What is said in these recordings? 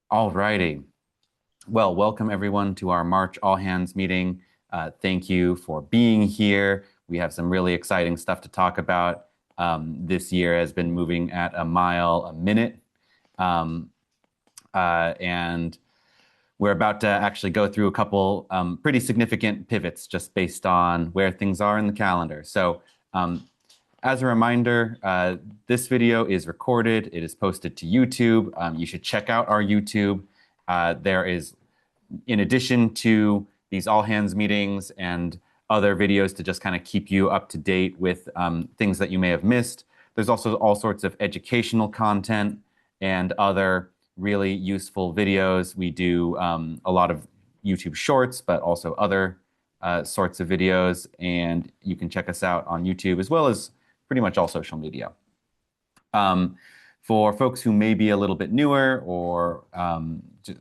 All righty. Well, welcome everyone to our March All Hands meeting. Thank you for being here. We have some really exciting stuff to talk about. This year has been moving at a mile a minute. Um, and we're about to actually go through a couple pretty significant pivots just based on where things are in the calendar. So um, as a reminder, this video is recorded. It is posted to YouTube. You should check out our YouTube. There is, in addition to these all hands meetings and other videos to just kind of keep you up to date with things that you may have missed, there's also all sorts of educational content and other really useful videos. We do a lot of YouTube shorts, but also other sorts of videos. And you can check us out on YouTube as well as pretty much all social media. For folks who may be a little bit newer or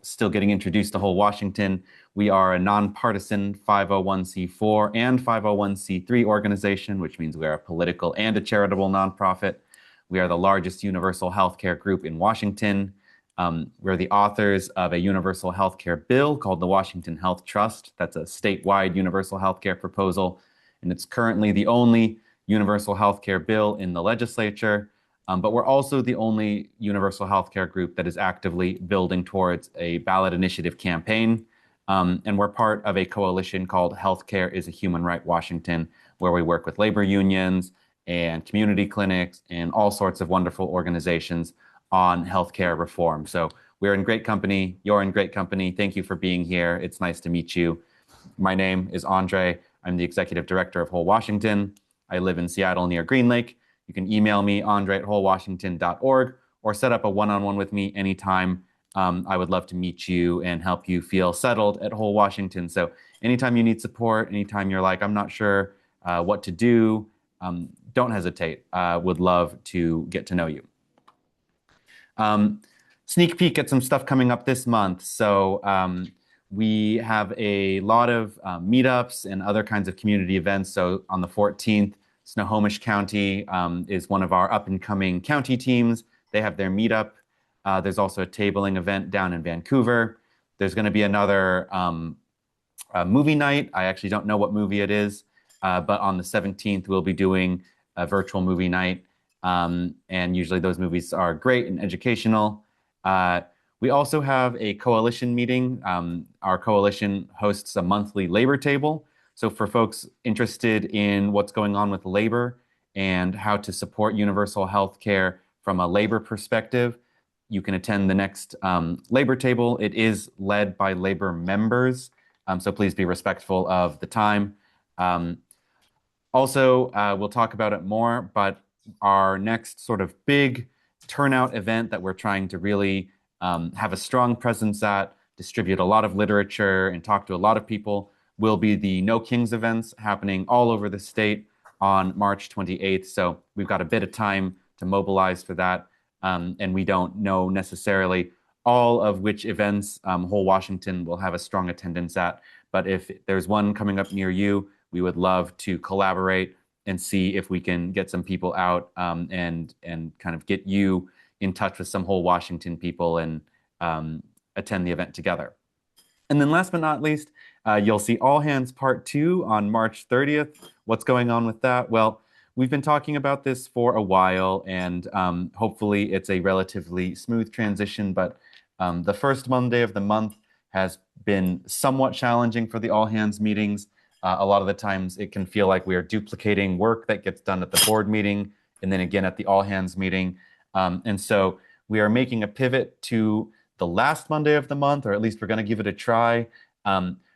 still getting introduced to Whole Washington, we are a nonpartisan 501c4 and 501c3 organization, which means we are a political and a charitable nonprofit. We are the largest universal healthcare group in Washington. We're the authors of a universal healthcare bill called the Washington Health Trust. That's a statewide universal healthcare proposal, and it's currently the only universal healthcare bill in the legislature. But we're also the only universal healthcare group that is actively building towards a ballot initiative campaign. And we're part of a coalition called Healthcare is a Human Right Washington, where we work with labor unions and community clinics and all sorts of wonderful organizations on healthcare reform. So we're in great company. You're in great company. Thank you for being here. It's nice to meet you. My name is Andre. I'm the executive director of Whole Washington. I live in Seattle near Green Lake. You can email me, andre@wholewashington.org, or set up a one-on-one with me anytime. I would love to meet you and help you feel settled at Whole Washington. So anytime you need support, anytime you're like, I'm not sure what to do, don't hesitate. Would love to get to know you. Sneak peek at some stuff coming up this month. So we have a lot of meetups and other kinds of community events. So on the 14th, Snohomish County is one of our up-and-coming county teams. They have their meetup. There's also a tabling event down in Vancouver. There's going to be another movie night. I actually don't know what movie it is, but on the 17th, we'll be doing a virtual movie night. And usually those movies are great and educational. We also have a coalition meeting. Our coalition hosts a monthly labor table. So for folks interested in what's going on with labor and how to support universal health care from a labor perspective, you can attend the next labor table. It is led by labor members, so please be respectful of the time. Also, we'll talk about it more, but our next sort of big turnout event that we're trying to really have a strong presence at, distribute a lot of literature, and talk to a lot of people will be the No Kings events happening all over the state on March 28th. So we've got a bit of time to mobilize for that. And we don't know necessarily all of which events Whole Washington will have a strong attendance at. But if there's one coming up near you, we would love to collaborate and see if we can get some people out and kind of get you in touch with some Whole Washington people and attend the event together. And then last but not least, you'll see All Hands Part 2 on March 30th. What's going on with that? Well, we've been talking about this for a while, and hopefully it's a relatively smooth transition, but the first Monday of the month has been somewhat challenging for the All Hands meetings. A lot of the times it can feel like we are duplicating work that gets done at the board meeting and then again at the All Hands meeting. And so we are making a pivot to the last Monday of the month, or at least we're going to give it a try,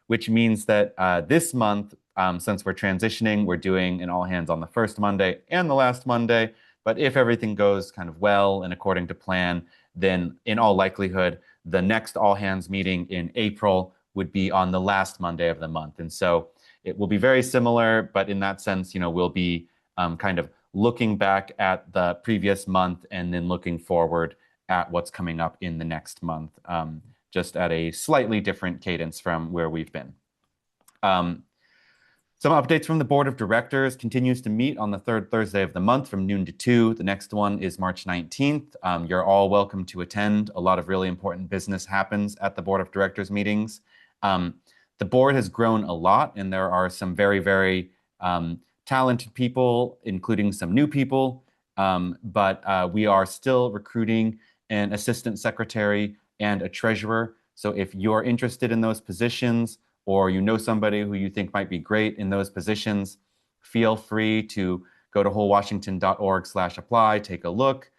which means that this month, since we're transitioning, we're doing an all hands on the first Monday and the last Monday. But if everything goes kind of well and according to plan, then in all likelihood, the next all hands meeting in April would be on the last Monday of the month. And so it will be very similar, but in that sense, we'll be kind of looking back at the previous month and then looking forward at what's coming up in the next month, just at a slightly different cadence from where we've been. Some updates from the board of directors continues to meet on the third Thursday of the month from noon to 2. The next one is March 19th. You're all welcome to attend. A lot of really important business happens at the board of directors meetings. The board has grown a lot, and there are some very, very talented people, including some new people. But we are still recruiting an assistant secretary and a treasurer. So if you're interested in those positions, or you know somebody who you think might be great in those positions, feel free to go to wholewashington.org/apply, take a look,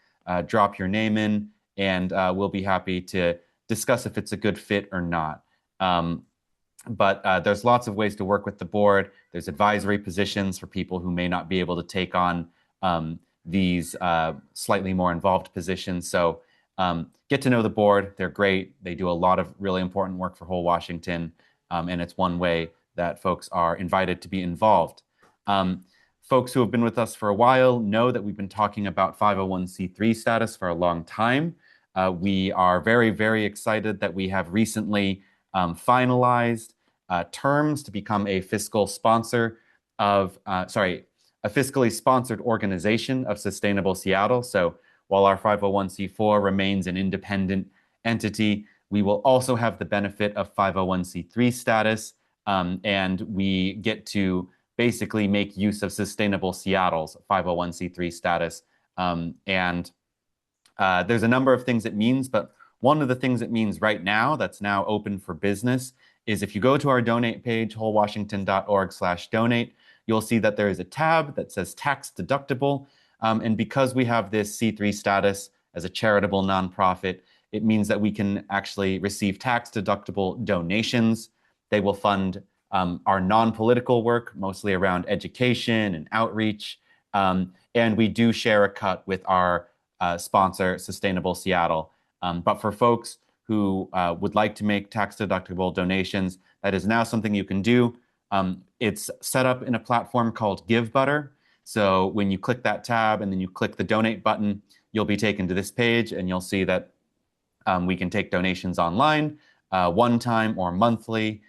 drop your name in, and we'll be happy to discuss if it's a good fit or not. But there's lots of ways to work with the board. There's advisory positions for people who may not be able to take on these slightly more involved positions. So get to know the board. They're great. They do a lot of really important work for Whole Washington. And it's one way that folks are invited to be involved. Folks who have been with us for a while know that we've been talking about 501c3 status for a long time. We are very, very excited that we have recently finalized terms to become a fiscal sponsor of, a fiscally sponsored organization of Sustainable Seattle. So while our 501c4 remains an independent entity, we will also have the benefit of 501c3 status, and we get to basically make use of Sustainable Seattle's 501c3 status. And there's a number of things it means, but one of the things it means right now that's now open for business is if you go to our donate page, wholewashington.org/donate, you'll see that there is a tab that says tax deductible. And because we have this C3 status as a charitable nonprofit, it means that we can actually receive tax-deductible donations. They will fund our non-political work, mostly around education and outreach. And we do share a cut with our sponsor, Sustainable Seattle. But for folks who would like to make tax-deductible donations, that is now something you can do. It's set up in a platform called GiveButter. So when you click that tab and then you click the donate button, you'll be taken to this page and you'll see that we can take donations online, one time or monthly.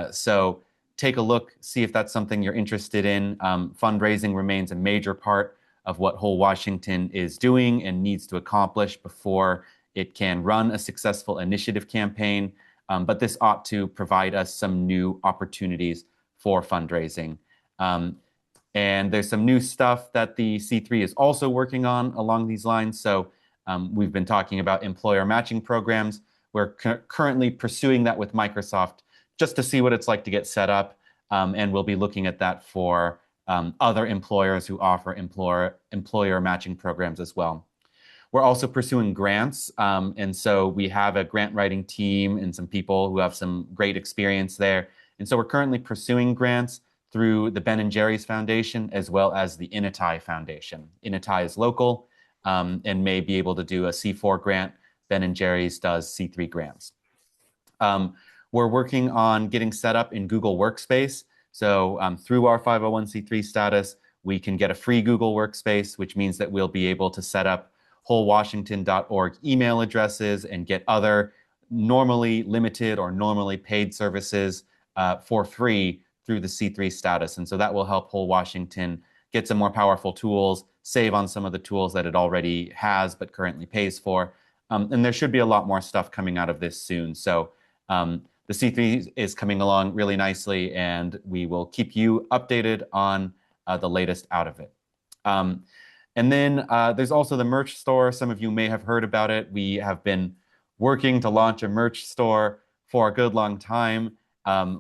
So take a look, see if that's something you're interested in. Fundraising remains a major part of what Whole Washington is doing and needs to accomplish before it can run a successful initiative campaign. But this ought to provide us some new opportunities for fundraising. And there's some new stuff that the C3 is also working on along these lines. So we've been talking about employer matching programs. We're currently pursuing that with Microsoft just to see what it's like to get set up. And we'll be looking at that for other employers who offer employer matching programs as well. We're also pursuing grants. And so we have a grant writing team and some people who have some great experience there. And so we're currently pursuing grants through the Ben & Jerry's Foundation as well as the Inatai Foundation. Inatai is local and may be able to do a C4 grant. Ben & Jerry's does C3 grants. We're working on getting set up in Google Workspace. So through our 501c3 status, we can get a free Google Workspace, which means that we'll be able to set up wholewashington.org email addresses and get other normally limited or normally paid services for free through the C3 status. And so that will help Whole Washington get some more powerful tools, save on some of the tools that it already has but currently pays for. And there should be a lot more stuff coming out of this soon. So the C3 is coming along really nicely, and we will keep you updated on the latest out of it. And then there's also the merch store. Some of you may have heard about it. We have been working to launch a merch store for a good long time.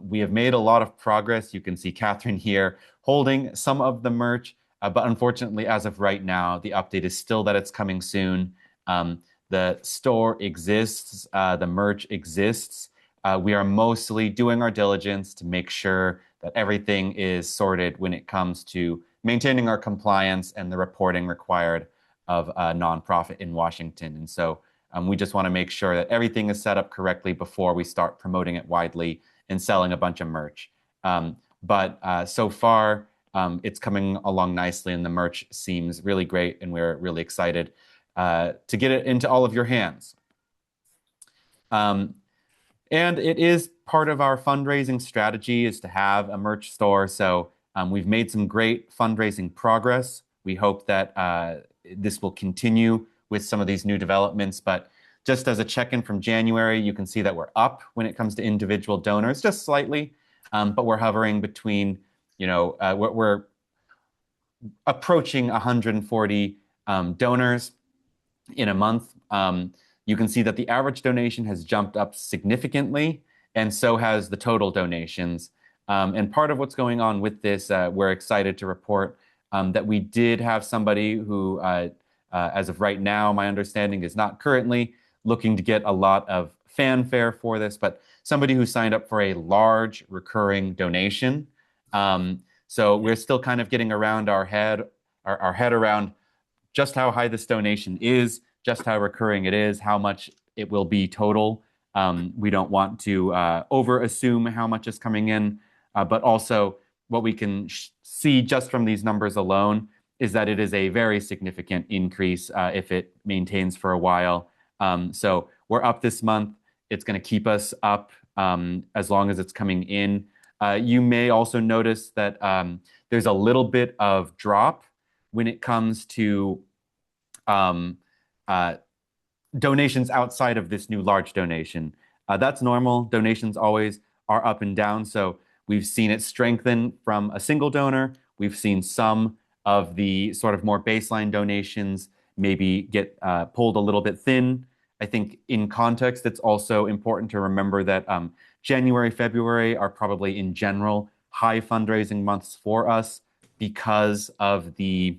We have made a lot of progress. You can see Catherine here holding some of the merch, but unfortunately, as of right now, the update is still that it's coming soon. The store exists, the merch exists. We are mostly doing our diligence to make sure that everything is sorted when it comes to maintaining our compliance and the reporting required of a nonprofit in Washington. And so we just want to make sure that everything is set up correctly before we start promoting it widely and selling a bunch of merch. But so far, it's coming along nicely, and the merch seems really great, and we're really excited to get it into all of your hands. And it is part of our fundraising strategy is to have a merch store. So we've made some great fundraising progress. We hope that this will continue with some of these new developments. But just as a check-in from January, you can see that we're up when it comes to individual donors, just slightly, but we're hovering between, we're approaching 140 donors in a month. You can see that the average donation has jumped up significantly, and so has the total donations. And part of what's going on with this, we're excited to report that we did have somebody who, as of right now, my understanding is not currently looking to get a lot of fanfare for this, but somebody who signed up for a large recurring donation. So we're still kind of getting around our head around just how high this donation is, just how recurring it is, how much it will be total. We don't want to over assume how much is coming in, but also what we can see just from these numbers alone is that it is a very significant increase if it maintains for a while. So we're up this month. It's going to keep us up as long as it's coming in. You may also notice that there's a little bit of drop when it comes to donations outside of this new large donation. That's normal. Donations always are up and down. So we've seen it strengthen from a single donor. We've seen some of the sort of more baseline donations maybe get pulled a little bit thin. I think in context, it's also important to remember that January, February are probably in general high fundraising months for us because of the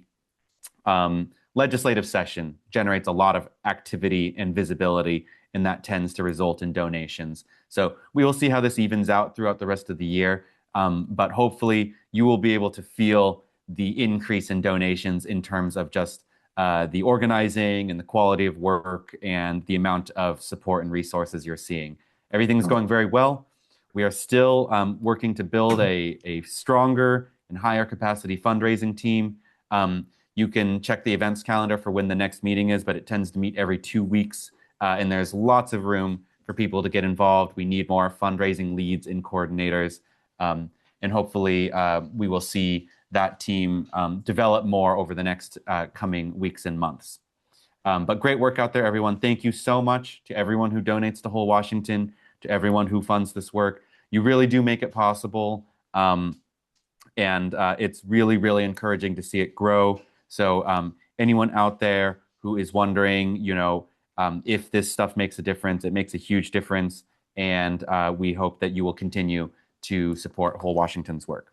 legislative session generates a lot of activity and visibility, and that tends to result in donations. So we will see how this evens out throughout the rest of the year, but hopefully you will be able to feel the increase in donations in terms of just the organizing and the quality of work and the amount of support and resources you're seeing. Everything's going very well. We are still working to build a stronger and higher capacity fundraising team. You can check the events calendar for when the next meeting is, but it tends to meet every 2 weeks, and there's lots of room for people to get involved. We need more fundraising leads and coordinators, and hopefully we will see that team develop more over the next coming weeks and months. But great work out there, everyone. Thank you so much to everyone who donates to Whole Washington, to everyone who funds this work. You really do make it possible, and it's really, really encouraging to see it grow. So anyone out there who is wondering, if this stuff makes a difference, it makes a huge difference, and we hope that you will continue to support Whole Washington's work.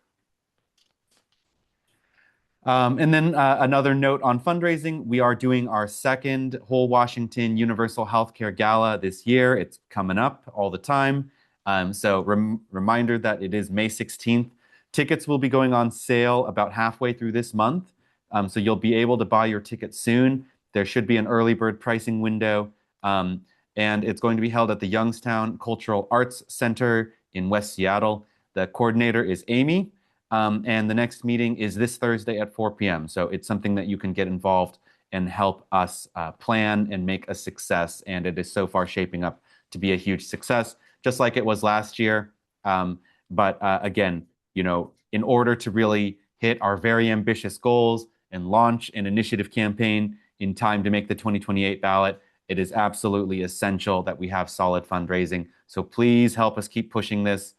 And then another note on fundraising, we are doing our second Whole Washington Universal Healthcare Gala this year. It's coming up all the time. So reminder that it is May 16th. Tickets will be going on sale about halfway through this month. So you'll be able to buy your ticket soon. There should be an early bird pricing window. And it's going to be held at the Youngstown Cultural Arts Center in West Seattle. The coordinator is Amy. And the next meeting is this Thursday at 4 p.m. So it's something that you can get involved and help us plan and make a success. And it is so far shaping up to be a huge success, just like it was last year. But again, in order to really hit our very ambitious goals and launch an initiative campaign in time to make the 2028 ballot, it is absolutely essential that we have solid fundraising. So please help us keep pushing this.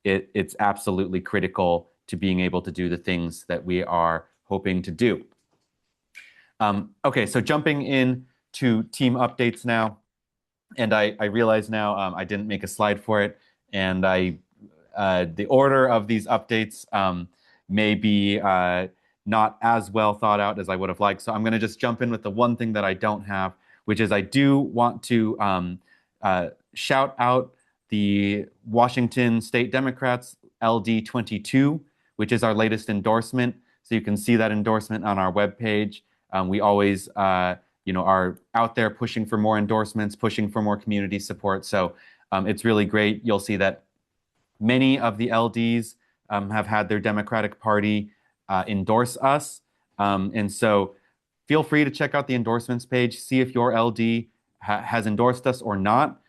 It's absolutely critical to being able to do the things that we are hoping to do. Okay, so jumping in to team updates now. And I realize now I didn't make a slide for it. And the order of these updates may be not as well thought out as I would have liked. So I'm going to just jump in with the one thing that I don't have, which is I do want to shout out the Washington State Democrats LD22, which is our latest endorsement. So you can see that endorsement on our webpage. We always are out there pushing for more endorsements, pushing for more community support. So it's really great. You'll see that many of the LDs have had their Democratic Party endorse us. And so feel free to check out the endorsements page, see if your LD has endorsed us or not.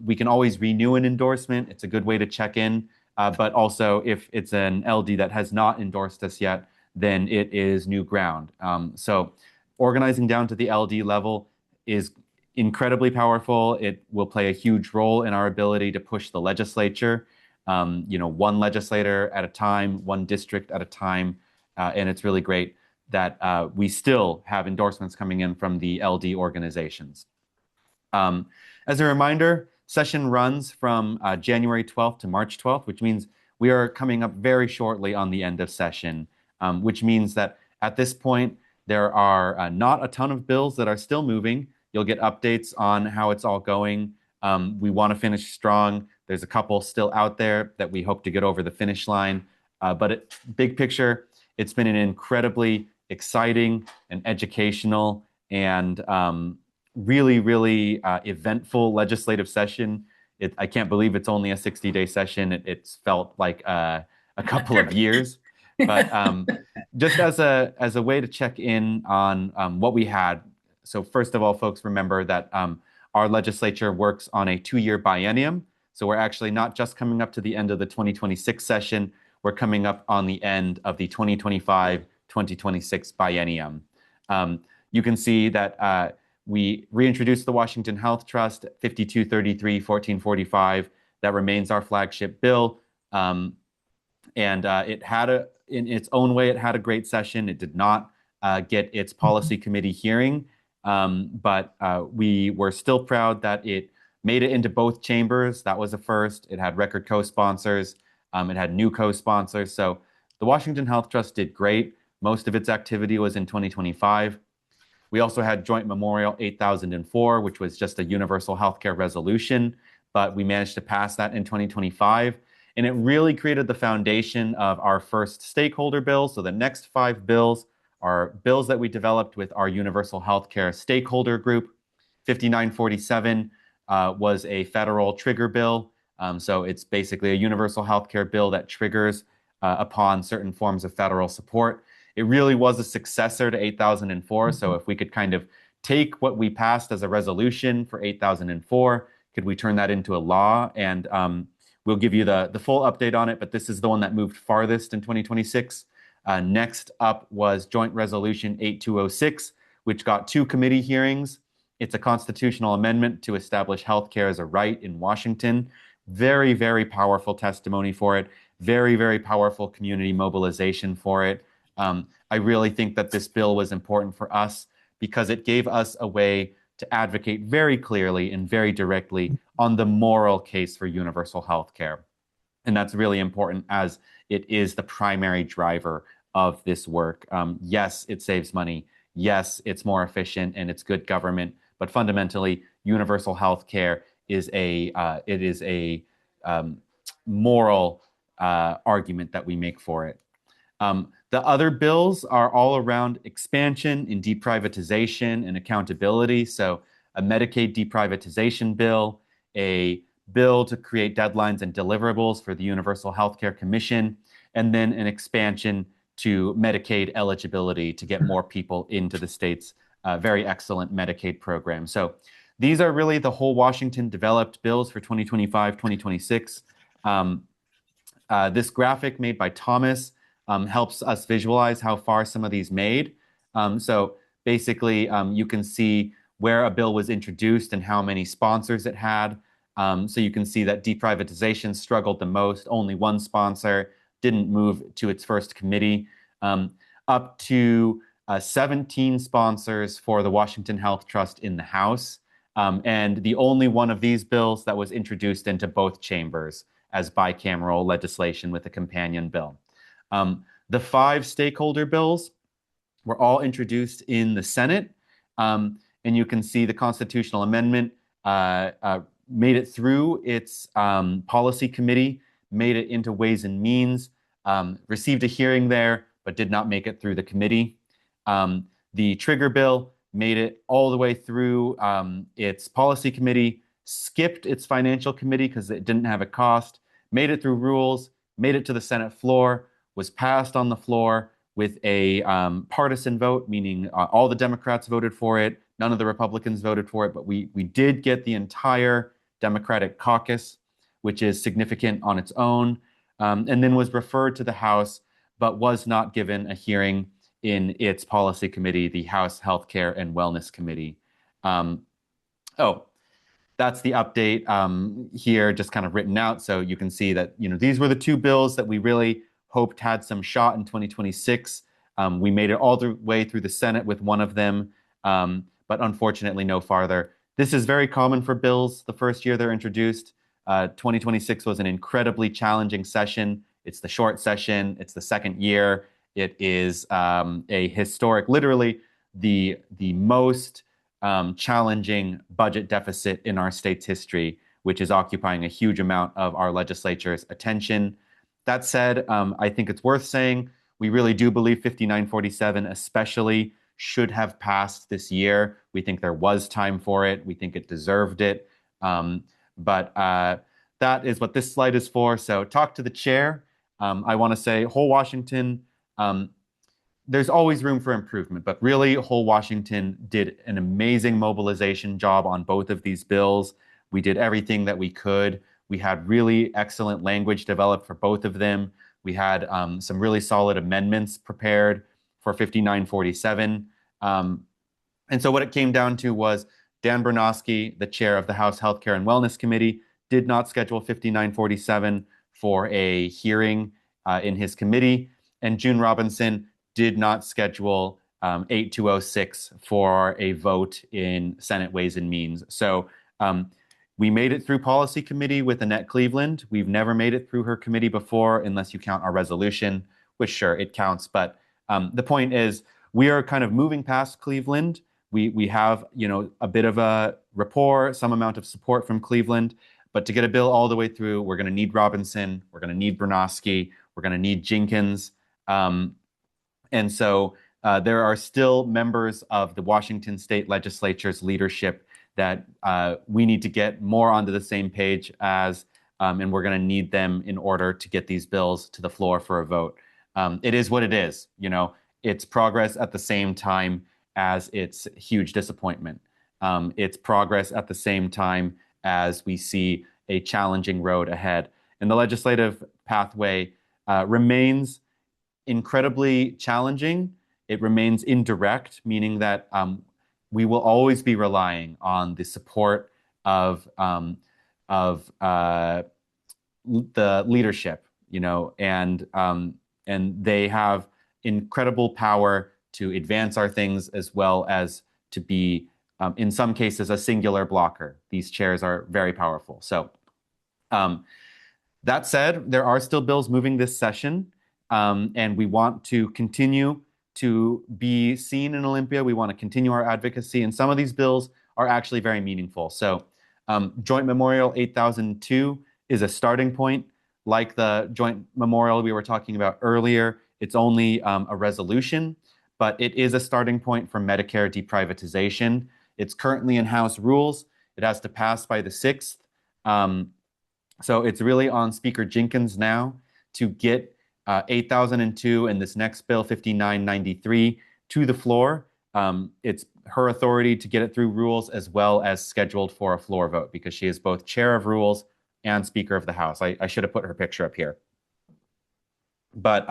We can always renew an endorsement. It's a good way to check in. But also, if it's an LD that has not endorsed us yet, then it is new ground. So organizing down to the LD level is incredibly powerful. It will play a huge role in our ability to push the legislature, one legislator at a time, one district at a time. And it's really great that we still have endorsements coming in from the LD organizations. As a reminder, session runs from January 12th to March 12th, which means we are coming up very shortly on the end of session, which means that at this point, there are not a ton of bills that are still moving. You'll get updates on how it's all going. We want to finish strong. There's a couple still out there that we hope to get over the finish line. But big picture, it's been an incredibly exciting and educational and really, really eventful legislative session. I can't believe it's only a 60-day session. It's felt like a couple of years. But just as a way to check in on what we had. So first of all, folks, remember that our legislature works on a 2-year biennium. So we're actually not just coming up to the end of the 2026 session. We're coming up on the end of the 2025-2026 biennium. You can see that we reintroduced the Washington Health Trust, 5233-1445. That remains our flagship bill. And it had in its own way, it had a great session. It did not get its policy committee hearing, but we were still proud that it made it into both chambers. That was a first. It had record co-sponsors. It had new co-sponsors. So the Washington Health Trust did great. Most of its activity was in 2025. We also had Joint Memorial 8004, which was just a universal healthcare resolution, but we managed to pass that in 2025. And it really created the foundation of our first stakeholder bill. So the next 5 bills are bills that we developed with our universal healthcare stakeholder group. 5947 was a federal trigger bill. So it's basically a universal healthcare bill that triggers upon certain forms of federal support. It really was a successor to 8004. So if we could kind of take what we passed as a resolution for 8004, could we turn that into a law? And we'll give you the full update on it, but this is the one that moved farthest in 2026. Next up was Joint Resolution 8206, which got 2 committee hearings. It's a constitutional amendment to establish healthcare as a right in Washington. Very, very powerful testimony for it. Very, very powerful community mobilization for it. I really think that this bill was important for us because it gave us a way to advocate very clearly and very directly on the moral case for universal health care. And that's really important as it is the primary driver of this work. Yes, it saves money. Yes, it's more efficient and it's good government. But fundamentally, universal health care is a moral argument that we make for it. The other bills are all around expansion and deprivatization and accountability. So a Medicaid deprivatization bill, a bill to create deadlines and deliverables for the Universal Healthcare Commission, and then an expansion to Medicaid eligibility to get more people into the state's very excellent Medicaid program. So these are really the whole Washington developed bills for 2025, 2026. This graphic made by Thomas helps us visualize how far some of these made. So basically, you can see where a bill was introduced and how many sponsors it had. So you can see that deprivatization struggled the most. Only one sponsor didn't move to its first committee. Up to 17 sponsors for the Washington Health Trust in the House. And the only one of these bills that was introduced into both chambers as bicameral legislation with a companion bill. The 5 stakeholder bills were all introduced in the Senate. And you can see the constitutional amendment made it through its policy committee, made it into Ways and Means, received a hearing there, but did not make it through the committee. The trigger bill made it all the way through its policy committee, skipped its financial committee because it didn't have a cost, made it through rules, made it to the Senate floor, was passed on the floor with a partisan vote, meaning all the Democrats voted for it, none of the Republicans voted for it, but we did get the entire Democratic Caucus, which is significant on its own, and then was referred to the House, but was not given a hearing in its policy committee, the House Healthcare and Wellness Committee. Oh, that's the update here, just kind of written out. So you can see that, these were the two bills that we really hoped had some shot in 2026. We made it all the way through the Senate with one of them, but unfortunately no farther. This is very common for bills the first year they're introduced. 2026 was an incredibly challenging session. It's the short session. It's the second year. It is a historic, literally the most challenging budget deficit in our state's history, which is occupying a huge amount of our legislature's attention. That said, I think it's worth saying we really do believe 5947 especially should have passed this year. We think there was time for it. We think it deserved it. But that is what this slide is for. So talk to the chair. I want to say whole Washington, there's always room for improvement, but really whole Washington did an amazing mobilization job on both of these bills. We did everything that we could. We had really excellent language developed for both of them. We had some really solid amendments prepared for 5947. And so what it came down to was Dan Bernofsky, the chair of the House Healthcare and Wellness Committee, did not schedule 5947 for a hearing in his committee, and June Robinson did not schedule 8206 for a vote in Senate Ways and Means. So we made it through Policy Committee with Annette Cleveland. We've never made it through her committee before, unless you count our resolution, which sure, it counts. But the point is, we are kind of moving past Cleveland. We have, a bit of a rapport, some amount of support from Cleveland. But to get a bill all the way through, we're going to need Robinson, we're going to need Bernofsky, we're going to need Jenkins. And so there are still members of the Washington State Legislature's leadership that we need to get more onto the same page as, and we're going to need them in order to get these bills to the floor for a vote. It is what it is. It's progress at the same time as it's huge disappointment. It's progress at the same time as we see a challenging road ahead. And the legislative pathway remains incredibly challenging. It remains indirect, meaning that we will always be relying on the support of the leadership, and they have incredible power to advance our things as well as to be, in some cases, a singular blocker. These chairs are very powerful. So that said, there are still bills moving this session. And we want to continue to be seen in Olympia. We want to continue our advocacy. And some of these bills are actually very meaningful. So Joint Memorial 8002 is a starting point. Like the Joint Memorial we were talking about earlier, it's only a resolution, but it is a starting point for Medicare deprivatization. It's currently in House rules. It has to pass by the 6th. So it's really on Speaker Jenkins now to get 8002 and this next bill, 5993, to the floor. It's her authority to get it through rules as well as scheduled for a floor vote, because she is both chair of rules and Speaker of the House. I should have put her picture up here. But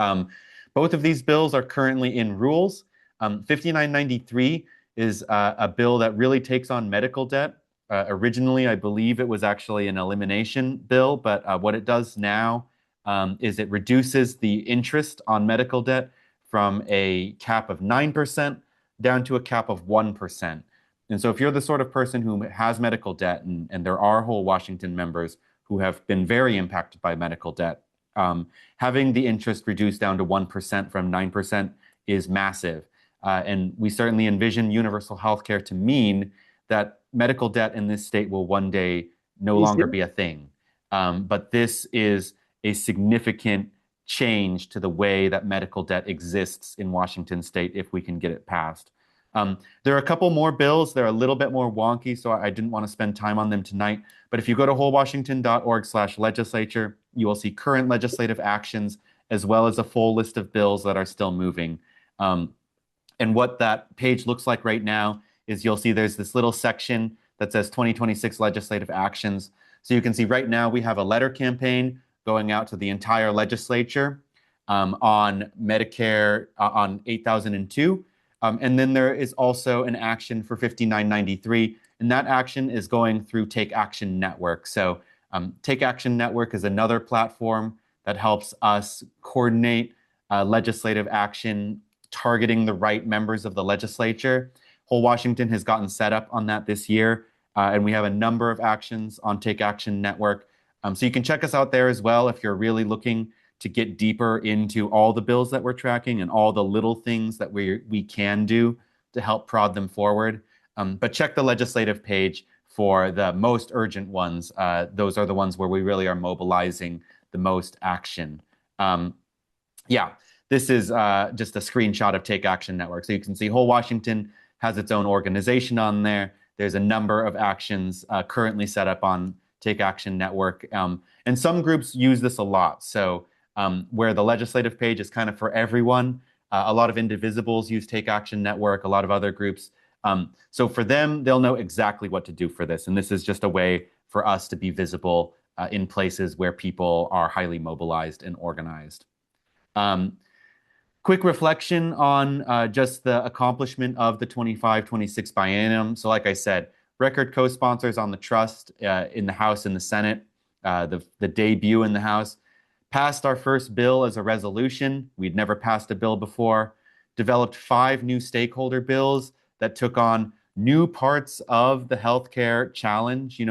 both of these bills are currently in rules. 5993 is a bill that really takes on medical debt. Originally, I believe it was actually an elimination bill, but what it does now is it reduces the interest on medical debt from a cap of 9% down to a cap of 1%. And so if you're the sort of person who has medical debt, and there are whole Washington members who have been very impacted by medical debt, having the interest reduced down to 1% from 9% is massive. And we certainly envision universal health care to mean that medical debt in this state will one day no longer be a thing. But this is a significant change to the way that medical debt exists in Washington state if we can get it passed. There are a couple more bills. They're a little bit more wonky, so I didn't want to spend time on them tonight. But if you go to wholewashington.org/legislature, you will see current legislative actions as well as a full list of bills that are still moving. And what that page looks like right now is you'll see there's this little section that says 2026 legislative actions. So you can see right now we have a letter campaign going out to the entire legislature on Medicare on 8002. And then there is also an action for 5993, and that action is going through Take Action Network. So Take Action Network is another platform that helps us coordinate legislative action targeting the right members of the legislature. Whole Washington has gotten set up on that this year, and we have a number of actions on Take Action Network. So you can check us out there as well if you're really looking to get deeper into all the bills that we're tracking and all the little things that we can do to help prod them forward. But check the legislative page for the most urgent ones. Those are the ones where we really are mobilizing the most action. Yeah, this is just a screenshot of Take Action Network. So you can see Whole Washington has its own organization on there. There's a number of actions currently set up on Take Action Network. And some groups use this a lot. So where the legislative page is kind of for everyone, a lot of Indivisibles use Take Action Network, a lot of other groups. So for them, they'll know exactly what to do for this. And this is just a way for us to be visible in places where people are highly mobilized and organized. Quick reflection on just the accomplishment of the 25-26 biennium. So like I said, record co-sponsors on the trust in the House and the Senate, the debut in the House, passed our first bill as a resolution. We'd never passed a bill before, developed 5 new stakeholder bills that took on new parts of the healthcare challenge,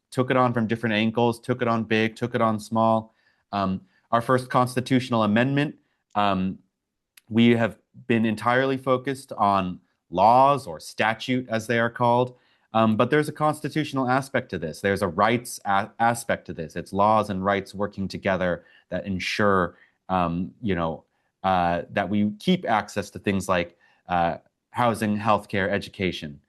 took it on from different angles, took it on big, took it on small. Our first constitutional amendment, we have been entirely focused on laws or statute, as they are called. But there's a constitutional aspect to this. There's a rights aspect to this. It's laws and rights working together that ensure, that we keep access to things like housing, healthcare, education.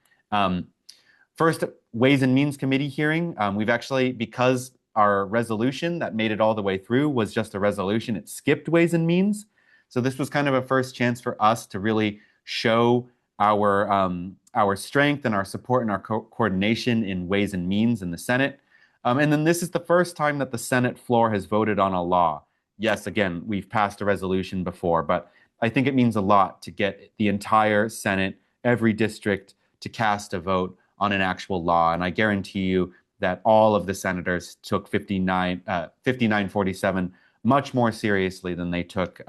First, Ways and Means Committee hearing. We've actually, because our resolution that made it all the way through was just a resolution, it skipped Ways and Means. So this was kind of a first chance for us to really show our strength and our support and our coordination in Ways and Means in the Senate. And then this is the first time that the Senate floor has voted on a law. Yes, again, we've passed a resolution before, but I think it means a lot to get the entire Senate, every district, to cast a vote on an actual law. And I guarantee you that all of the senators took 5947 much more seriously than they took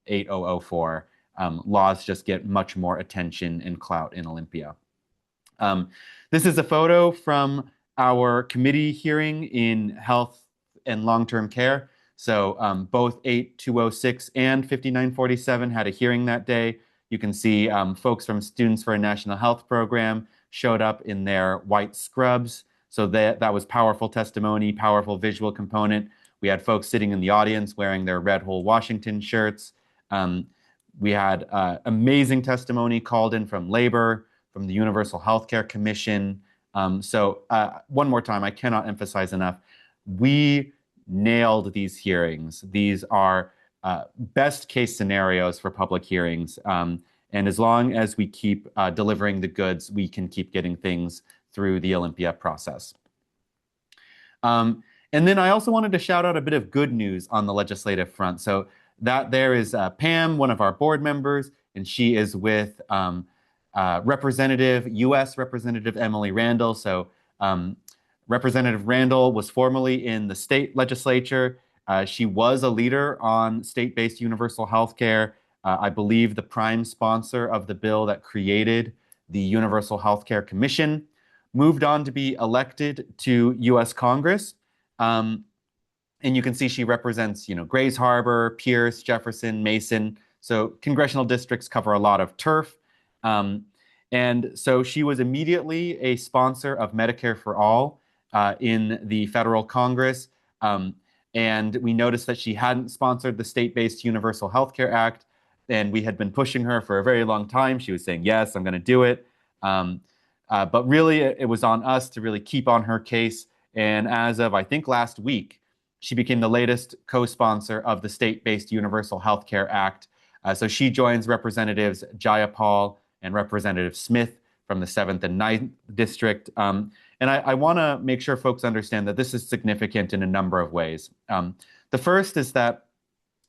8004. Laws just get much more attention and clout in Olympia. This is a photo from our committee hearing in health and long-term care. So both 8206 and 5947 had a hearing that day. You can see folks from Students for a National Health Program showed up in their white scrubs. So that was powerful testimony, powerful visual component. We had folks sitting in the audience wearing their red Whole Washington shirts. We had amazing testimony called in from labor, from the Universal Healthcare Commission. So one more time, I cannot emphasize enough, we nailed these hearings. These are best case scenarios for public hearings. And as long as we keep delivering the goods, we can keep getting things through the Olympia process. And then I also wanted to shout out a bit of good news on the legislative front. So that there is Pam, one of our board members, and she is with U.S. Representative Emily Randall. So Representative Randall was formerly in the state legislature. She was a leader on state-based universal health care. I believe the prime sponsor of the bill that created the Universal Health Care Commission, moved on to be elected to U.S. Congress. And you can see she represents, Grays Harbor, Pierce, Jefferson, Mason. So congressional districts cover a lot of turf. And so she was immediately a sponsor of Medicare for All in the federal Congress. And we noticed that she hadn't sponsored the state-based Universal Health Care Act. And we had been pushing her for a very long time. She was saying, yes, I'm going to do it. But really, it was on us to really keep on her case. And as of, I think, last week, she became the latest co-sponsor of the state-based Universal Health Care Act. So she joins Representatives Jayapal and Representative Smith from the 7th and 9th district. And I want to make sure folks understand that this is significant in a number of ways. The first is that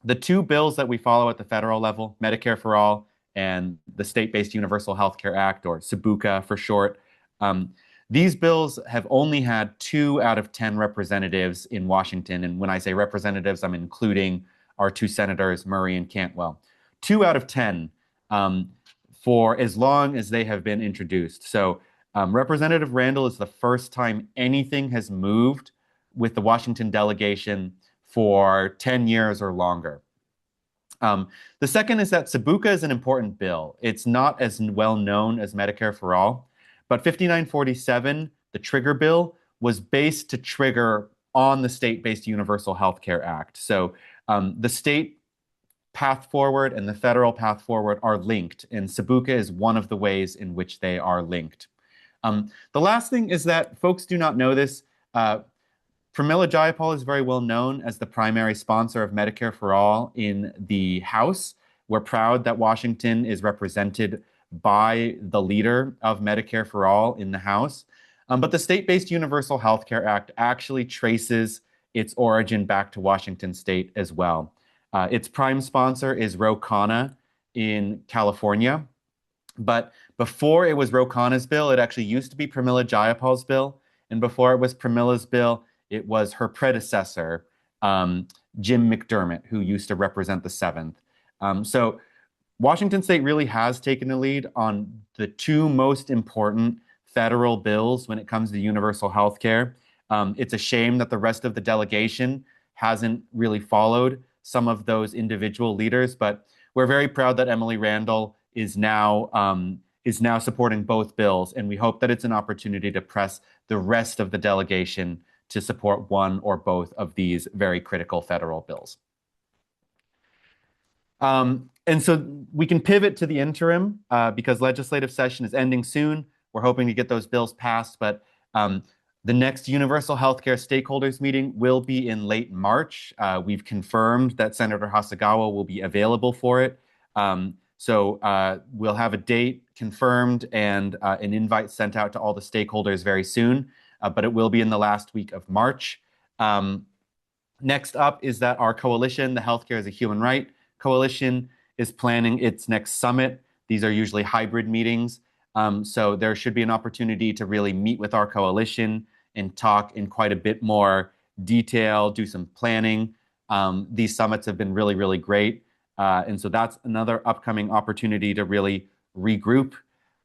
the two bills that we follow at the federal level, Medicare for All and the State-Based Universal Health Care Act, or SBUCA for short, these bills have only had 2 out of 10 representatives in Washington. And when I say representatives, I'm including our 2 senators, Murray and Cantwell. 2 out of 10 for as long as they have been introduced. So Representative Randall is the first time anything has moved with the Washington delegation for 10 years or longer. The second is that SBUCA is an important bill. It's not as well known as Medicare for All, but 5947, the trigger bill, was based to trigger on the State-Based Universal Health Care Act. So the state path forward and the federal path forward are linked, and SBUCA is one of the ways in which they are linked. The last thing is that folks do not know this. Pramila Jayapal is very well known as the primary sponsor of Medicare for All in the House. We're proud that Washington is represented by the leader of Medicare for All in the House. But the State-Based Universal Health Care Act actually traces its origin back to Washington State as well. Its prime sponsor is Ro Khanna in California. But before it was Ro Khanna's bill, it actually used to be Pramila Jayapal's bill. And before it was Pramila's bill, it was her predecessor, Jim McDermott, who used to represent the 7th. So Washington State really has taken the lead on the 2 most important federal bills when it comes to universal health care. It's a shame that the rest of the delegation hasn't really followed some of those individual leaders, but we're very proud that Emily Randall is now supporting both bills, and we hope that it's an opportunity to press the rest of the delegation to support one or both of these very critical federal bills. And so we can pivot to the interim because legislative session is ending soon. We're hoping to get those bills passed, but the next Universal Healthcare Stakeholders meeting will be in late March. We've confirmed that Senator Hasegawa will be available for it. So we'll have a date confirmed and an invite sent out to all the stakeholders very soon, but it will be in the last week of March. Next up is that our coalition, the Healthcare as a Human Right Coalition, is planning its next summit. These are usually hybrid meetings. So there should be an opportunity to really meet with our coalition and talk in quite a bit more detail, do some planning. These summits have been really, really great. And so that's another upcoming opportunity to really regroup.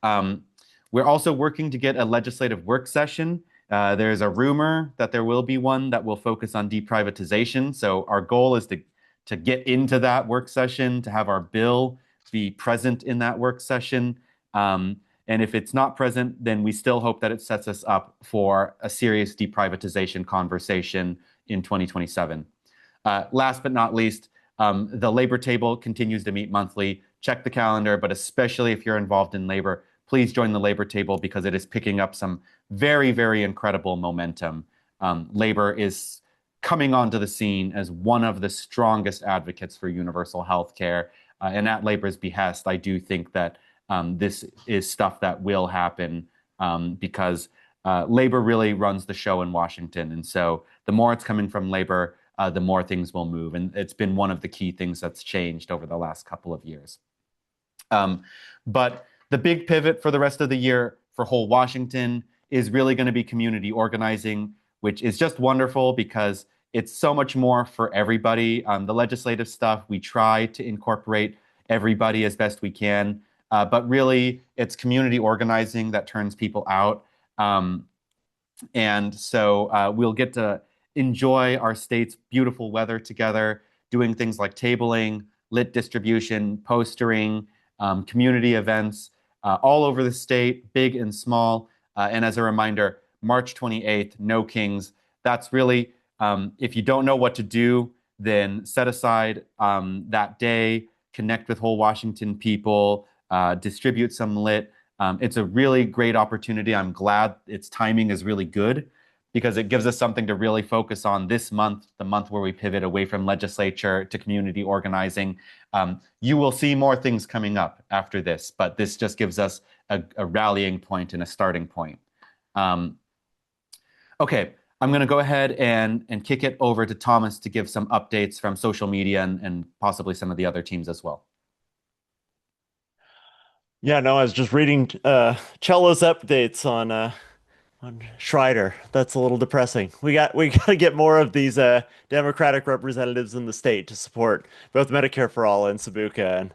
We're also working to get a legislative work session. There's a rumor that there will be one that will focus on deprivatization. So our goal is to get into that work session, to have our bill be present in that work session. And if it's not present, then we still hope that it sets us up for a serious deprivatization conversation in 2027. Last but not least, the labor table continues to meet monthly. Check the calendar, but especially if you're involved in labor, please join the labor table because it is picking up some very, very incredible momentum. Labor is coming onto the scene as one of the strongest advocates for universal health care. And at labor's behest, I do think that this is stuff that will happen because labor really runs the show in Washington. And so the more it's coming from labor, the more things will move. And it's been one of the key things that's changed over the last couple of years. But the big pivot for the rest of the year for whole Washington is really going to be community organizing, which is just wonderful because it's so much more for everybody. The legislative stuff, we try to incorporate everybody as best we can. But really, it's community organizing that turns people out. And so we'll get to enjoy our state's beautiful weather together, doing things like tabling, lit distribution, postering, community events all over the state, big and small. And as a reminder, March 28th, No Kings. That's really, if you don't know what to do, then set aside that day, connect with whole Washington people, distribute some lit. It's a really great opportunity. I'm glad its timing is really good because it gives us something to really focus on this month, the month where we pivot away from legislature to community organizing. You will see more things coming up after this, but this just gives us a rallying point and a starting point. Okay, I'm going to go ahead and kick it over to Thomas to give some updates from social media and possibly some of the other teams as well. Yeah, no, I was just reading Cello's updates on Schreider. That's a little depressing. We got to get more of these Democratic representatives in the state to support both Medicare for All and Sabuka,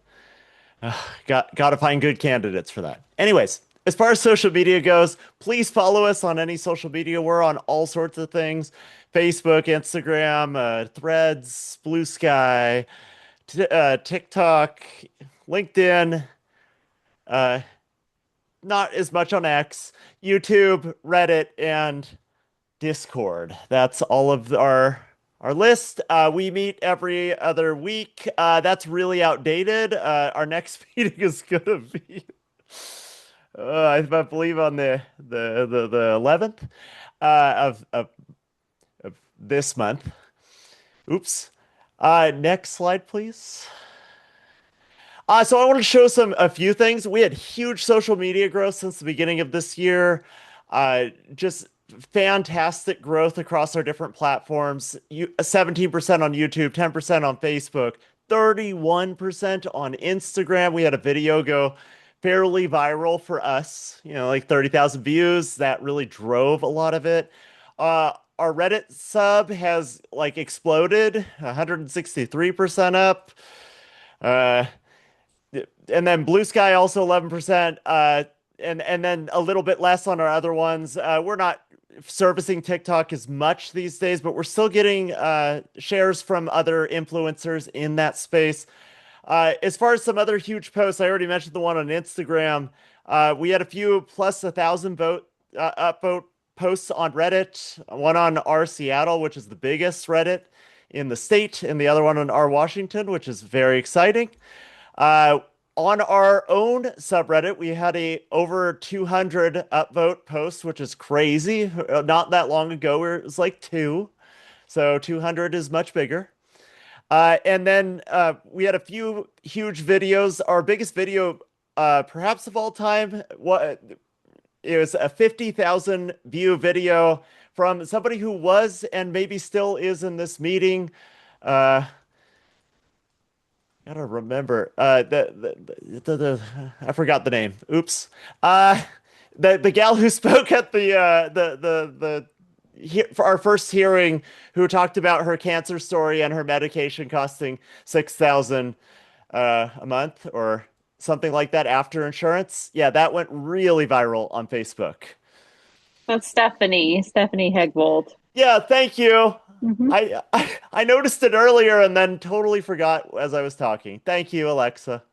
and got to find good candidates for that. Anyways, as far as social media goes, please follow us on any social media. We're on all sorts of things: Facebook, Instagram, Threads, Blue Sky, TikTok, LinkedIn. Uh, Not as much on X, YouTube, Reddit, and Discord. That's all of our list. We meet every other week. That's really outdated. Our next meeting is gonna be, I believe, on the 11th of this month. Oops. Next slide, please. So I want to show a few things. We had huge social media growth since the beginning of this year. Just fantastic growth across our different platforms. 17% on YouTube, 10% on Facebook, 31% on Instagram. We had a video go fairly viral for us, like 30,000 views. That really drove a lot of it. Our Reddit sub has like exploded, 163% up. Uh, and then Blue Sky also 11%, and then a little bit less on our other ones. We're not servicing TikTok as much these days, but we're still getting shares from other influencers in that space. As far as some other huge posts, I already mentioned the one on Instagram. We had a few plus 1,000 upvote posts on Reddit. One on R Seattle, which is the biggest Reddit in the state, and the other one on R Washington, which is very exciting. On our own subreddit, we had a over 200 upvote posts, which is crazy. Not that long ago, it was like two, so 200 is much bigger. And then we had a few huge videos. Our biggest video, perhaps of all time, it was a 50,000 view video from somebody who was and maybe still is in this meeting. Gotta remember I forgot the name. Oops. The gal who spoke at for our first hearing, who talked about her cancer story and her medication costing 6,000 a month or something like that after insurance. Yeah, that went really viral on Facebook. That's Stephanie Hegwold. Yeah, thank you. Hmm. I noticed it earlier and then totally forgot as I was talking. Thank you, Alexa.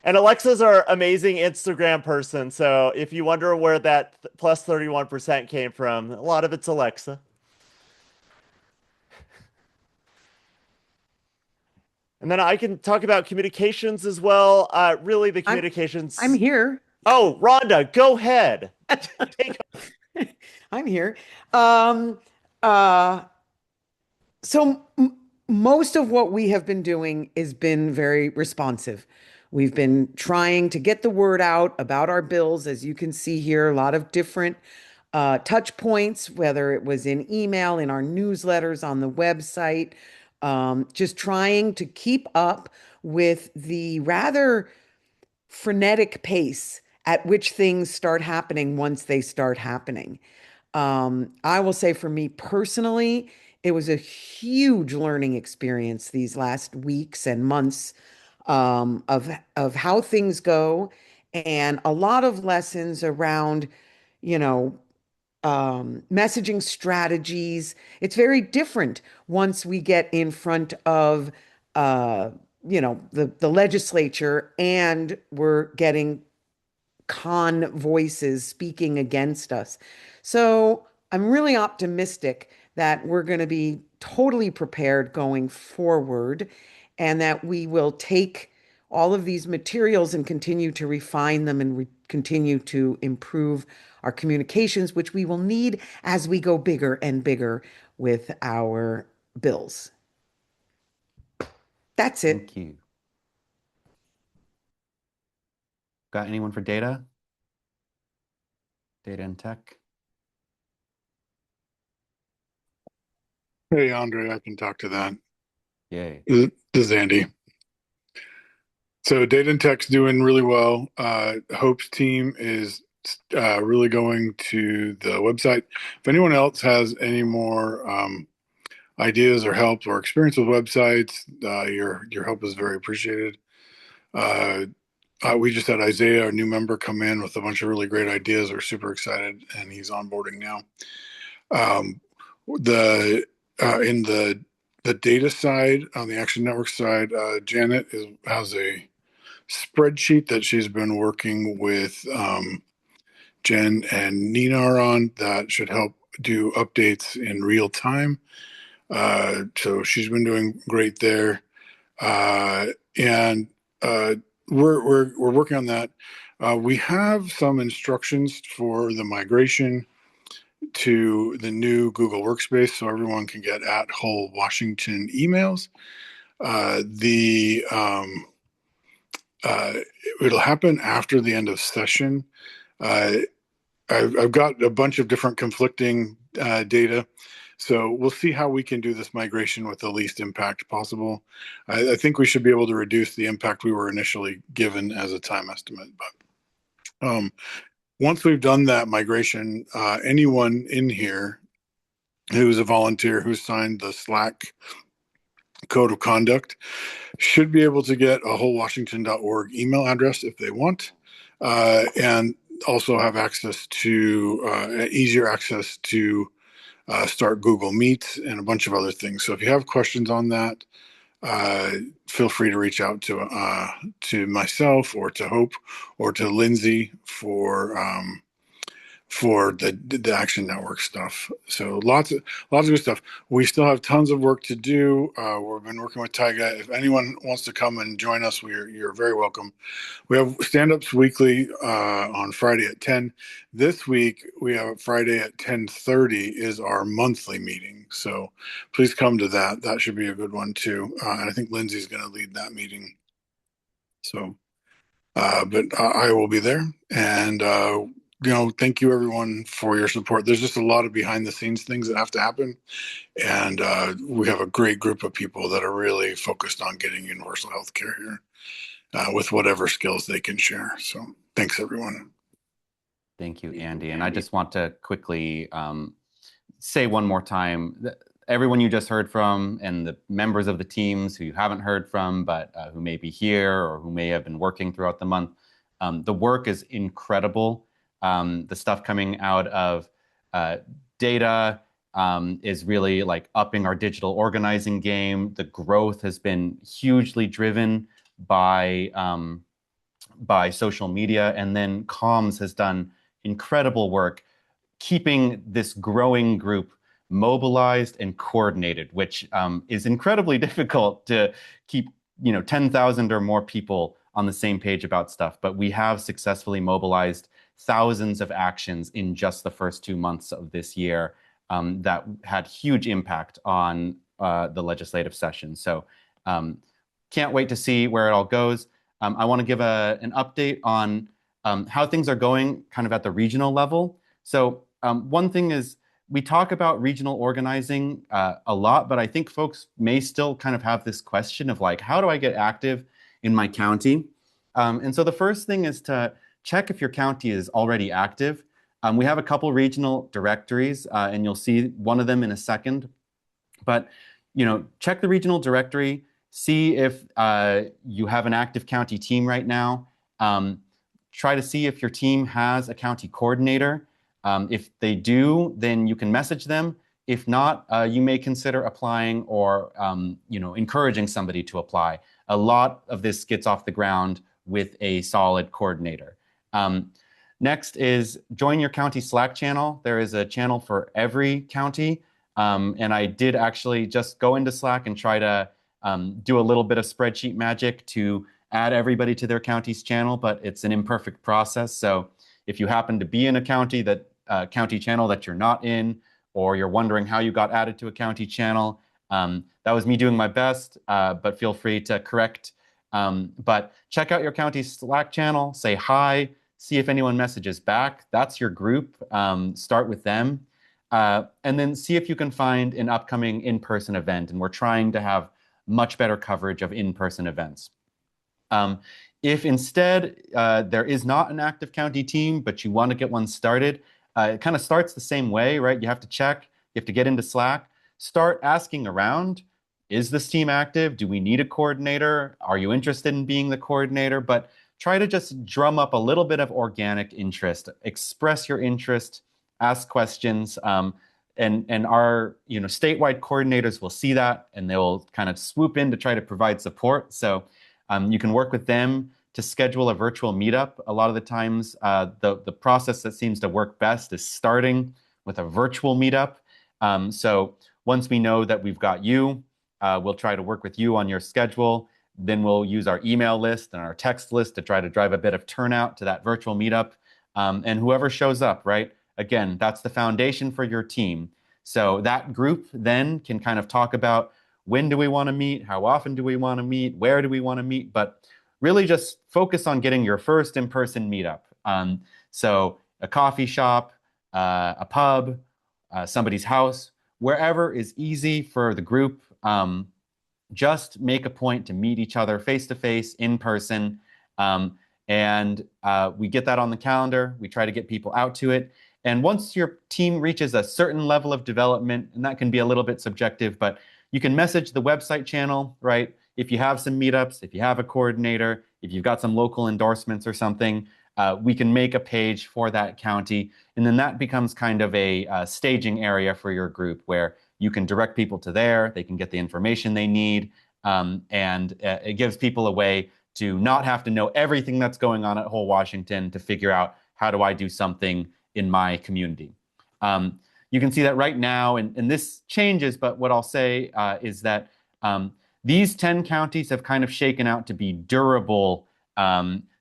And Alexa's our amazing Instagram person, so if you wonder where that plus 31% came from, a lot of it's Alexa. And then I can talk about communications as well. Really, the I'm communications. I'm here. Oh, Rhonda, go ahead. Take. I'm here. Um, uh, so most of what we have been doing has been very responsive. We've been trying to get the word out about our bills, as you can see here, a lot of different touch points, whether it was in email, in our newsletters, on the website, just trying to keep up with the rather frenetic pace at which things start happening once they start happening. I will say for me personally, it was a huge learning experience these last weeks and months, of how things go, and a lot of lessons around, you know, messaging strategies. It's very different once we get in front of, uh, the legislature and we're getting con voices speaking against us. So I'm really optimistic that we're going to be totally prepared going forward and that we will take all of these materials and continue to refine them and continue to improve our communications, which we will need as we go bigger and bigger with our bills. That's it. Thank you. Got anyone for data? Data and tech? Hey, Andre, I can talk to that. Yay. This is Andy. So data and tech's doing really well. Hope's team is really going to the website. If anyone else has any more ideas or help or experience with websites, your help is very appreciated. We just had Isaiah, our new member, come in with a bunch of really great ideas. We're super excited, and he's onboarding now. In the data side, on the Action Network side, Janet has a spreadsheet that she's been working with Jen and Nina on that should help do updates in real time. So she's been doing great there, and we're working on that. We have some instructions for the migration to the new Google Workspace, so everyone can get at Hull Washington emails. It'll happen after the end of session. I've got a bunch of different conflicting data, so we'll see how we can do this migration with the least impact possible. I think we should be able to reduce the impact we were initially given as a time estimate. But once we've done that migration, anyone in here who's a volunteer who signed the Slack code of conduct should be able to get a wholewashington.org email address if they want, and also have access to easier access to start Google Meet and a bunch of other things. So if you have questions on that, feel free to reach out to myself or to Hope or to Lindsay for the Action Network stuff. So lots of good stuff. We still have tons of work to do. We've been working with Tyga. If anyone wants to come and join us, you're very welcome. We have stand-ups weekly on Friday at 10. This week we have Friday at 10:30 is our monthly meeting. So please come to that. That should be a good one too. And I think Lindsay's going to lead that meeting. So, but I will be there, and thank you everyone for your support. There's just a lot of behind the scenes things that have to happen. And we have a great group of people that are really focused on getting universal health care here with whatever skills they can share. So thanks everyone. Thank you, Andy. And I just want to quickly say one more time, that everyone you just heard from and the members of the teams who you haven't heard from, but who may be here or who may have been working throughout the month, the work is incredible. The stuff coming out of data is really like upping our digital organizing game. The growth has been hugely driven by social media, and then comms has done incredible work keeping this growing group mobilized and coordinated, which is incredibly difficult to keep 10,000 or more people on the same page about stuff. But we have successfully mobilized thousands of actions in just the first 2 months of this year that had huge impact on the legislative session. So can't wait to see where it all goes. I want to give an update on how things are going kind of at the regional level. So one thing is, we talk about regional organizing a lot, but I think folks may still kind of have this question of like, how do I get active in my county? And so the first thing is to check if your county is already active. We have a couple regional directories, and you'll see one of them in a second. But check the regional directory, see if you have an active county team right now. Try to see if your team has a county coordinator. If they do, then you can message them. If not, you may consider applying or encouraging somebody to apply. A lot of this gets off the ground with a solid coordinator. Next is join your county Slack channel. There is a channel for every county. And I did actually just go into Slack and try to do a little bit of spreadsheet magic to add everybody to their county's channel, but it's an imperfect process. So if you happen to be in a county county channel that you're not in, or you're wondering how you got added to a county channel, that was me doing my best, but feel free to correct. But check out your county Slack channel, say hi, see if anyone messages back. That's your group. Start with them. And then see if you can find an upcoming in-person event. And we're trying to have much better coverage of in-person events. If instead there is not an active county team, but you want to get one started, it kind of starts the same way, right? You have to check, you have to get into Slack, start asking around. Is this team active? Do we need a coordinator? Are you interested in being the coordinator? But try to just drum up a little bit of organic interest, express your interest, ask questions, and our statewide coordinators will see that and they'll kind of swoop in to try to provide support. So you can work with them to schedule a virtual meetup. A lot of the times, the process that seems to work best is starting with a virtual meetup. So once we know that we've got you, we'll try to work with you on your schedule. Then we'll use our email list and our text list to try to drive a bit of turnout to that virtual meetup. And whoever shows up, right? Again, that's the foundation for your team. So that group then can kind of talk about when do we want to meet, how often do we want to meet, where do we want to meet, but really just focus on getting your first in-person meetup. So a coffee shop, a pub, somebody's house, wherever is easy for the group. Just make a point to meet each other face-to-face, in person, and we get that on the calendar. We try to get people out to it. And once your team reaches a certain level of development, and that can be a little bit subjective, but you can message the website channel, right? If you have some meetups, if you have a coordinator, if you've got some local endorsements or something, we can make a page for that county. And then that becomes kind of a staging area for your group where you can direct people to there, they can get the information they need, and it gives people a way to not have to know everything that's going on at Whole Washington to figure out how do I do something in my community. You can see that right now, and this changes, but what I'll say is that these 10 counties have kind of shaken out to be durable.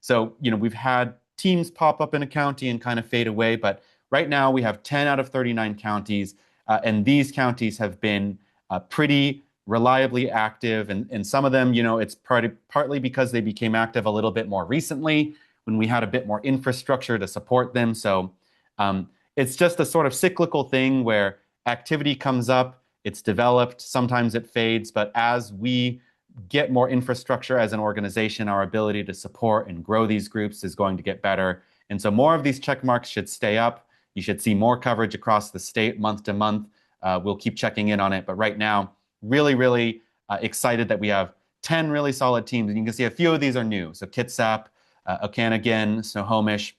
So, we've had teams pop up in a county and kind of fade away, but right now we have 10 out of 39 counties, and these counties have been pretty reliably active, and some of them, it's partly because they became active a little bit more recently when we had a bit more infrastructure to support them. So it's just a sort of cyclical thing where activity comes up, it's developed, sometimes it fades, but as we get more infrastructure as an organization, our ability to support and grow these groups is going to get better. And so more of these check marks should stay up. You should see more coverage across the state month to month. We'll keep checking in on it. But right now, really, really excited that we have 10 really solid teams. And you can see a few of these are new. So Kitsap, Okanagan, Snohomish,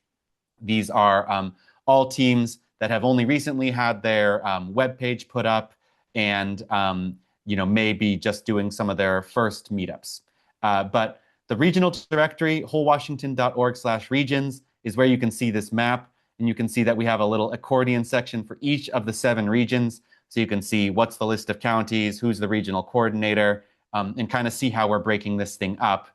these are all teams that have only recently had their webpage put up and maybe just doing some of their first meetups. But the regional directory, wholewashington.org/regions, is where you can see this map. And you can see that we have a little accordion section for each of the 7 regions. So you can see what's the list of counties, who's the regional coordinator, and kind of see how we're breaking this thing up.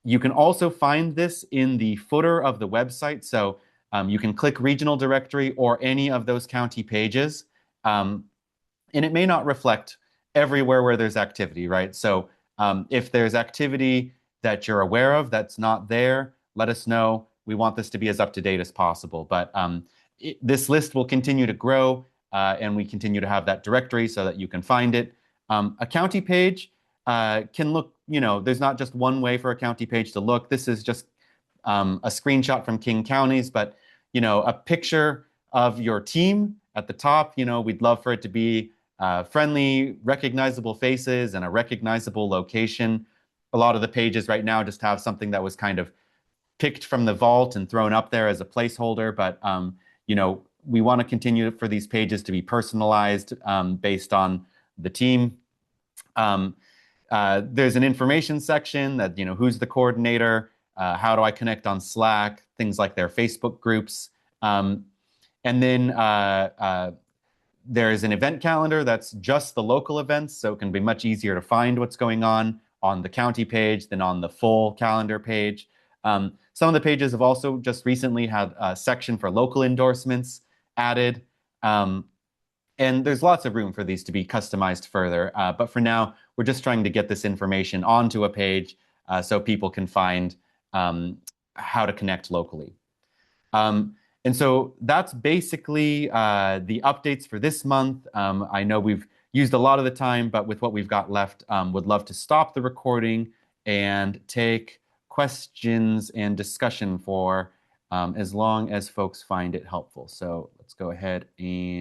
You can also find this in the footer of the website. So you can click regional directory or any of those county pages. And it may not reflect everywhere where there's activity, right? So if there's activity that you're aware of that's not there, let us know. We want this to be as up-to-date as possible. But this list will continue to grow, and we continue to have that directory so that you can find it. A county page can look, there's not just one way for a county page to look. This is just a screenshot from King Counties, but, a picture of your team at the top. We'd love for it to be friendly, recognizable faces and a recognizable location. A lot of the pages right now just have something that was kind of picked from the vault and thrown up there as a placeholder. But, we want to continue for these pages to be personalized based on the team. There's an information section that, who's the coordinator, how do I connect on Slack, things like their Facebook groups. And then there's an event calendar that's just the local events, so it can be much easier to find what's going on the county page than on the full calendar page. Some of the pages have also just recently had a section for local endorsements added. And there's lots of room for these to be customized further. But for now, we're just trying to get this information onto a page so people can find how to connect locally. And so that's basically the updates for this month. I know we've used a lot of the time, but with what we've got left, would love to stop the recording and take questions and discussion for as long as folks find it helpful. So let's go ahead and